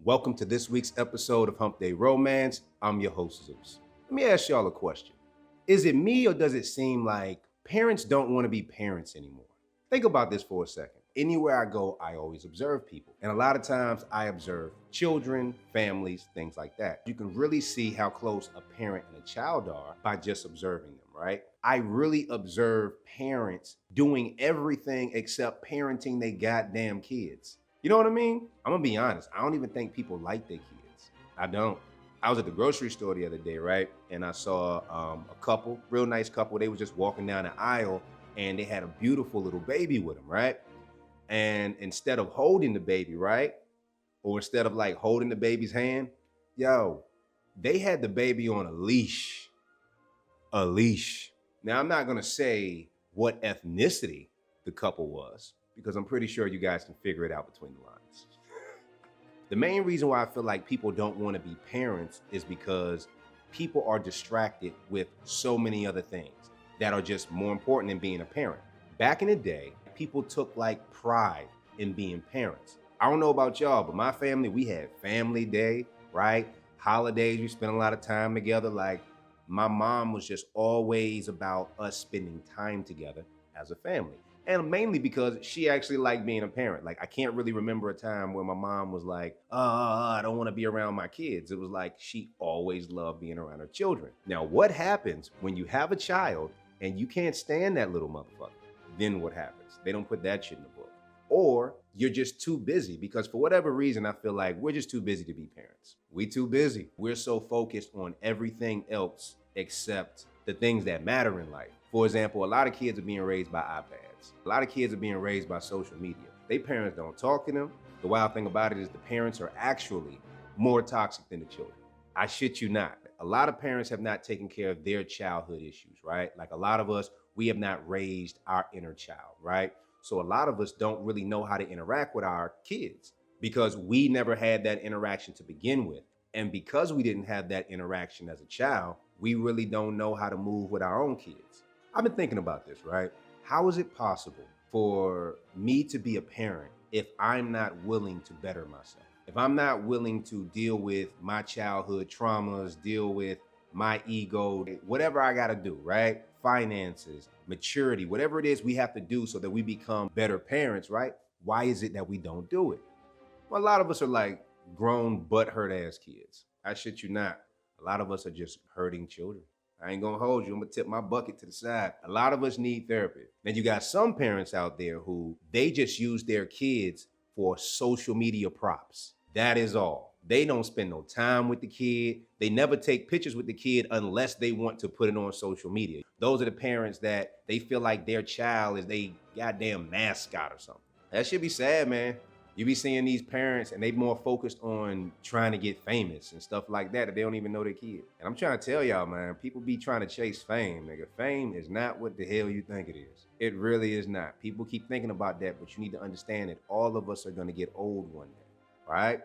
Welcome to this week's episode of Hump Day Romance. I'm your host, Zeus. Let me ask y'all a question. Is it me or does it seem like parents don't want to be parents anymore? Think about this for a second. Anywhere I go, I always observe people. And a lot of times I observe children, families, things like that. You can really see how close a parent and a child are by just observing them, right? I really observe parents doing everything except parenting their goddamn kids. You know what I mean? I'm gonna be honest. I don't even think people like their kids. I don't. I was at the grocery store the other day, right? And I saw a couple, real nice couple. They were just walking down the aisle and they had a beautiful little baby with them, right? And instead of holding the baby, right? Or instead of like holding the baby's hand, yo, they had the baby on a leash. A leash. Now, I'm not gonna say what ethnicity the couple was, because I'm pretty sure you guys can figure it out between the lines. The main reason why I feel like people don't want to be parents is because people are distracted with so many other things that are just more important than being a parent. Back in the day, people took like pride in being parents. I don't know about y'all, but my family, we had family day, right? Holidays, we spent a lot of time together. Like my mom was just always about us spending time together as a family. And mainly because she actually liked being a parent. Like I can't really remember a time where my mom was like, I don't want to be around my kids. It was like she always loved being around her children. Now, what happens when you have a child and you can't stand that little motherfucker? Then what happens? They don't put that shit in the book. Or you're just too busy because for whatever reason, I feel like we're just too busy to be parents. We too busy. We're so focused on everything else except the things that matter in life. For example, a lot of kids are being raised by iPads. A lot of kids are being raised by social media. Their parents don't talk to them. The wild thing about it is the parents are actually more toxic than the children. I shit you not. A lot of parents have not taken care of their childhood issues, right? Like a lot of us, we have not raised our inner child, right? So a lot of us don't really know how to interact with our kids because we never had that interaction to begin with. And because we didn't have that interaction as a child, we really don't know how to move with our own kids. I've been thinking about this, right? How is it possible for me to be a parent if I'm not willing to better myself? If I'm not willing to deal with my childhood traumas, deal with my ego, whatever I gotta do, right? Finances, maturity, whatever it is we have to do so that we become better parents, right? Why is it that we don't do it? Well, a lot of us are like grown butthurt ass kids. I shit you not. A lot of us are just hurting children. I ain't gonna hold you. I'm gonna tip my bucket to the side. A lot of us need therapy. Then you got some parents out there who they just use their kids for social media props. That is all. They don't spend no time with the kid. They never take pictures with the kid unless they want to put it on social media. Those are the parents that they feel like their child is they goddamn mascot or something. That should be sad, man. You be seeing these parents and they more focused on trying to get famous and stuff like that they don't even know their kid. And I'm trying to tell y'all, man, people be trying to chase fame, nigga. Fame is not what the hell you think it is. It really is not. People keep thinking about that, but you need to understand that all of us are gonna get old one day, right?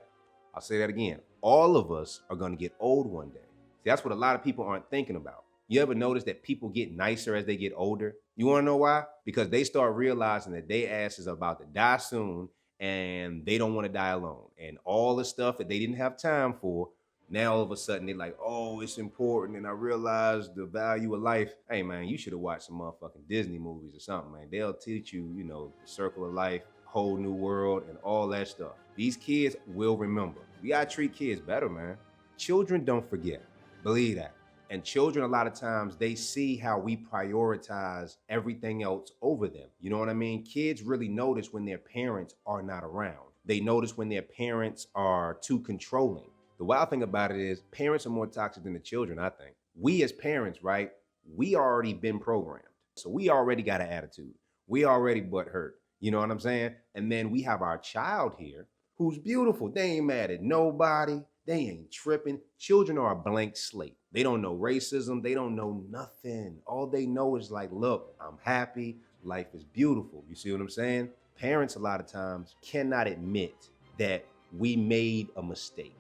I'll say that again. All of us are gonna get old one day. See, that's what a lot of people aren't thinking about. You ever notice that people get nicer as they get older? You wanna know why? Because they start realizing that their ass is about to die soon and they don't want to die alone. And all the stuff that they didn't have time for, now all of a sudden they're like, oh, it's important. And I realized the value of life. Hey, man, you should have watched some motherfucking Disney movies or something, man. They'll teach you, the circle of life, whole new world, and all that stuff. These kids will remember. We got to treat kids better, man. Children don't forget. Believe that. And children, a lot of times, they see how we prioritize everything else over them. You know what I mean? Kids really notice when their parents are not around. They notice when their parents are too controlling. The wild thing about it is parents are more toxic than the children, I think. We as parents, right? We already been programmed. So we already got an attitude. We already butt hurt. You know what I'm saying? And then we have our child here who's beautiful. They ain't mad at nobody. They ain't tripping. Children are a blank slate. They don't know racism. They don't know nothing. All they know is like, look, I'm happy. Life is beautiful. You see what I'm saying? Parents, a lot of times, cannot admit that we made a mistake.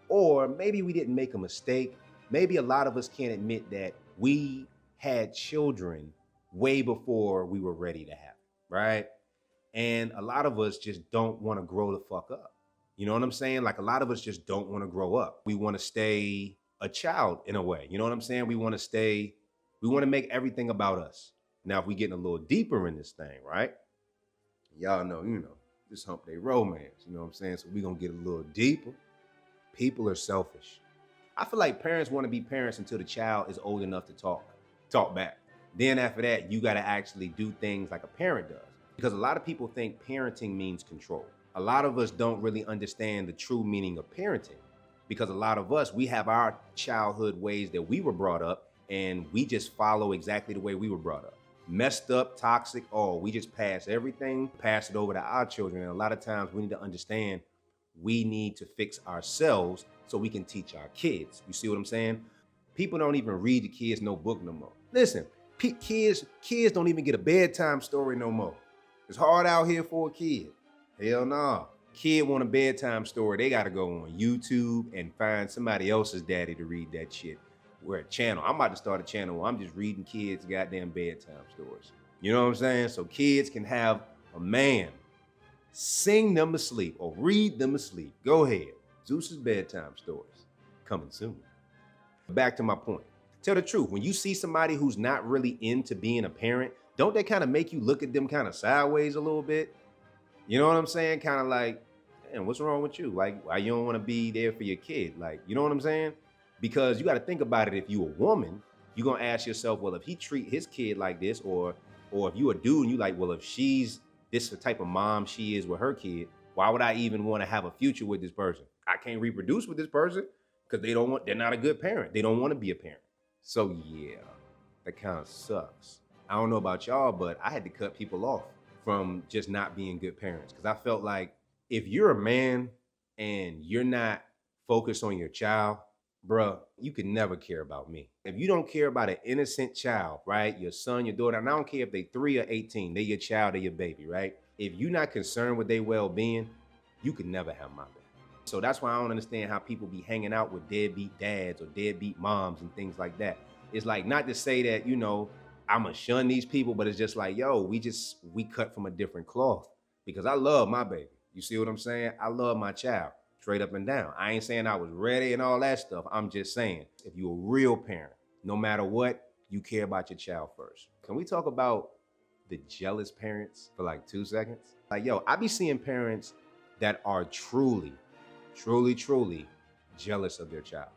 Or maybe we didn't make a mistake. Maybe a lot of us can't admit that we had children way before we were ready to have it, right? And a lot of us just don't want to grow the fuck up. You know what I'm saying? Like a lot of us just don't want to grow up. We want to stay a child in a way. You know what I'm saying? We want to make everything about us. Now, if we get a little deeper in this thing, right? Y'all know, this hump day romance. You know what I'm saying? So we're going to get a little deeper. People are selfish. I feel like parents want to be parents until the child is old enough to talk back. Then after that, you got to actually do things like a parent does. Because a lot of people think parenting means control. A lot of us don't really understand the true meaning of parenting because a lot of us, we have our childhood ways that we were brought up and we just follow exactly the way we were brought up. Messed up, toxic, we just pass everything, pass it over to our children. And a lot of times we need to understand we need to fix ourselves so we can teach our kids. You see what I'm saying? People don't even read the kids no book no more. Listen, kids don't even get a bedtime story no more. It's hard out here for a kid. Hell no. Kid want a bedtime story, they gotta go on YouTube and find somebody else's daddy to read that shit. We're a channel. I'm about to start a channel where I'm just reading kids' goddamn bedtime stories. You know what I'm saying? So kids can have a man sing them to sleep or read them to sleep. Go ahead. Zeus's bedtime stories coming soon. Back to my point. Tell the truth. When you see somebody who's not really into being a parent, don't they kind of make you look at them kind of sideways a little bit? You know what I'm saying? Kind of like, man, what's wrong with you? Like, why you don't want to be there for your kid? Like, you know what I'm saying? Because you got to think about it. If you a woman, you're going to ask yourself, well, if he treat his kid like this, or if you a dude and you like, well, if she's this the type of mom she is with her kid, why would I even want to have a future with this person? I can't reproduce with this person because they're not a good parent. They don't want to be a parent. So yeah, that kind of sucks. I don't know about y'all, but I had to cut people off from just not being good parents. Because I felt like if you're a man and you're not focused on your child, bruh, you could never care about me. If you don't care about an innocent child, right? Your son, your daughter, and I don't care if they 3 or 18, they're your child, they're your baby, right? If you're not concerned with their well-being, you could never have my back. So that's why I don't understand how people be hanging out with deadbeat dads or deadbeat moms and things like that. It's like, not to say that, I'ma shun these people, but it's just like, yo, we cut from a different cloth because I love my baby. You see what I'm saying? I love my child straight up and down. I ain't saying I was ready and all that stuff. I'm just saying, if you're a real parent, no matter what, you care about your child first. Can we talk about the jealous parents for like 2 seconds? Like, yo, I be seeing parents that are truly jealous of their child.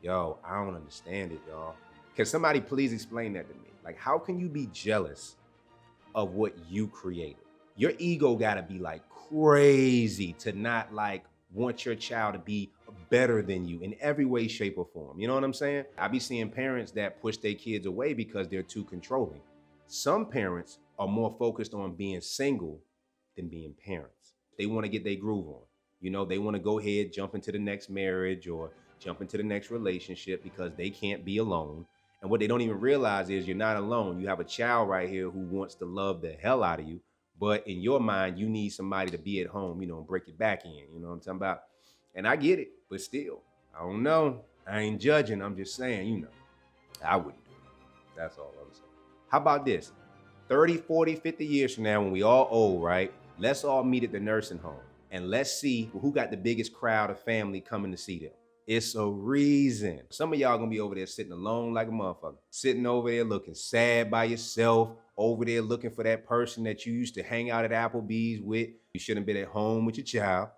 Yo, I don't understand it, y'all. Can somebody please explain that to me? Like, how can you be jealous of what you created? Your ego gotta be like crazy to not like want your child to be better than you in every way, shape, or form. You know what I'm saying? I be seeing parents that push their kids away because they're too controlling. Some parents are more focused on being single than being parents. They want to get their groove on. They want to go ahead, jump into the next marriage or jump into the next relationship because they can't be alone. And what they don't even realize is you're not alone. You have a child right here who wants to love the hell out of you. But in your mind, you need somebody to be at home, and break your back in. You know what I'm talking about? And I get it, but still, I don't know. I ain't judging. I'm just saying, I wouldn't do it. That's all I'm saying. How about this? 30, 40, 50 years from now, when we all old, right? Let's all meet at the nursing home. And let's see who got the biggest crowd of family coming to see them. It's a reason. Some of y'all gonna be over there sitting alone like a motherfucker. Sitting over there looking sad by yourself. Over there looking for that person that you used to hang out at Applebee's with. You shouldn't have been at home with your child.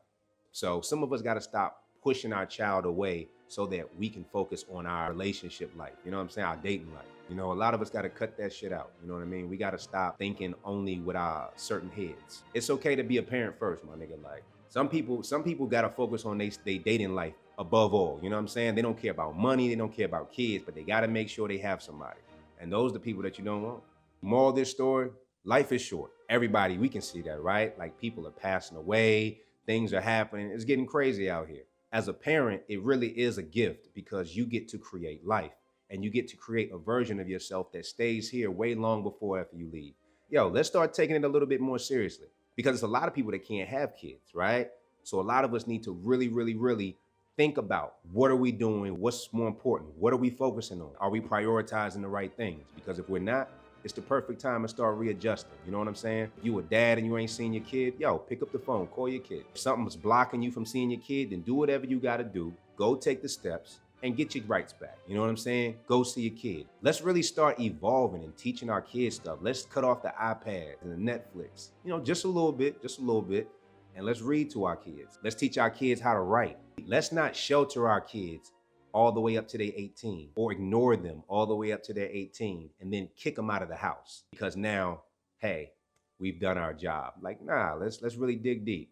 So some of us gotta stop pushing our child away so that we can focus on our relationship life. You know what I'm saying? Our dating life. A lot of us gotta cut that shit out. You know what I mean? We gotta stop thinking only with our certain heads. It's okay to be a parent first, my nigga. Like some people gotta focus on they dating life above all. You know what I'm saying? They don't care about money, they don't care about kids, but they gotta make sure they have somebody. And those are the people that you don't want. Moral of this story, life is short. Everybody, we can see that, right? Like people are passing away, things are happening. It's getting crazy out here. As a parent, it really is a gift because you get to create life and you get to create a version of yourself that stays here way long before after you leave. Yo, let's start taking it a little bit more seriously because there's a lot of people that can't have kids, right? So a lot of us need to really think about what are we doing? What's more important? What are we focusing on? Are we prioritizing the right things? Because if we're not, it's the perfect time to start readjusting. You know what I'm saying? If you a dad and you ain't seen your kid, yo, pick up the phone, call your kid. If something's blocking you from seeing your kid, then do whatever you gotta do. Go take the steps and get your rights back. You know what I'm saying? Go see your kid. Let's really start evolving and teaching our kids stuff. Let's cut off the iPad and the Netflix. You know, just a little bit. And let's read to our kids. Let's teach our kids how to write. Let's not shelter our kids all the way up to their 18 or ignore them all the way up to their 18 and then kick them out of the house because now, hey, we've done our job. Like, nah, let's really dig deep.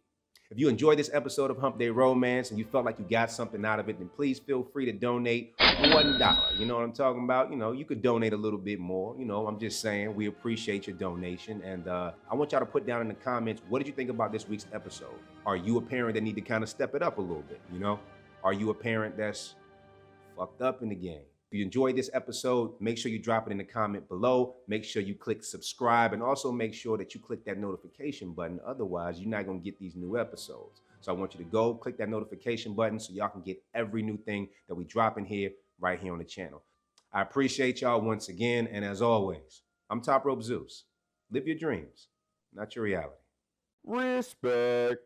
If you enjoyed this episode of Hump Day Romance and you felt like you got something out of it, then please feel free to donate $1. You know what I'm talking about? You know, you could donate a little bit more. You know, I'm just saying we appreciate your donation. And I want y'all to put down in the comments, what did you think about this week's episode? Are you a parent that need to kind of step it up a little bit, you know? Are you a parent that's fucked up in the game? If you enjoyed this episode, make sure you drop it in the comment below. Make sure you click subscribe and also make sure that you click that notification button. Otherwise, you're not going to get these new episodes. So I want you to go click that notification button so y'all can get every new thing that we drop in here right here on the channel. I appreciate y'all once again. And as always, I'm Top Rope Zeus. Live your dreams, not your reality. Respect.